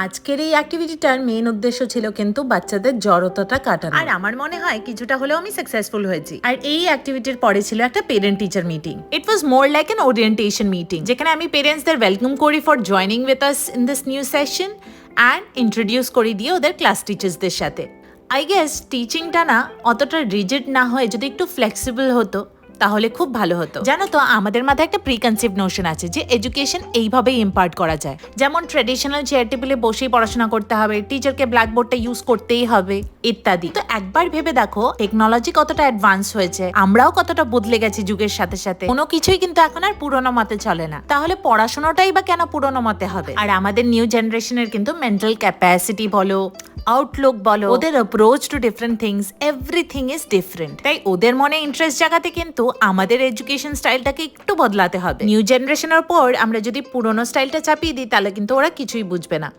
আজকের এই অ্যাক্টিভিটিটার মেইন উদ্দেশ্য ছিল কিন্তু বাচ্চাদের জড়তাটা কাটানো। আর আমার মনে হয় কিছুটা হলেও আমি সাকসেসফুল হয়েছি। আর এই অ্যাক্টিভিটির পরে ছিল একটা parent teacher meeting. It was more like an orientation meeting, যেখানে আমি পেরেন্টসদের ওয়েলকাম করি for joining with us in this new session and introduce করে দিয়ে ওদের ক্লাস টিচার্সদের সাথে। আই গেস টিচিংটা না অতটা রিজিড না হয়ে যদি একটু ফ্লেক্সিবল হতো তাহলে খুব ভালো হতো। জানো তো, আমাদের মাথায় একটা প্রিকনসিভ নোশন আছে যে এডুকেশন এইভাবেই ইম্পার্ট করা যায়, যেমন ট্রেডিশনাল চেয়ার টেবিলে বসেই পড়াশোনা করতে হবে, টিচারকে ব্ল্যাকবোর্ডটা ইউজ করতেই হবে ইত্যাদি। তো একবার ভেবে দেখো টেকনোলজি কতটা অ্যাডভান্স হয়েছে, আমরাও কতটা বদলে গেছি যুগের সাথে সাথে। কোনো কিছুই কিন্তু এখন আর পুরোনো মতে চলে না। তাহলে পড়াশোনাটাই বা কেন পুরোনো মতে হবে? আর আমাদের নিউ জেনারেশনের কিন্তু মেন্টাল ক্যাপাসিটি বলো, আউটলুক বলো, ওদের approach to different things, everything is different. তাই ওদের মনে ইন্টারেস্ট জাগাতে কিন্তু আমাদের এডুকেশন স্টাইলটাকে একটু বদলাতে হবে। নিউ জেনারেশনের পর আমরা যদি পুরোনো স্টাইলটা চাপিয়ে দিই তাহলে কিন্তু ওরা কিছুই বুঝবে না।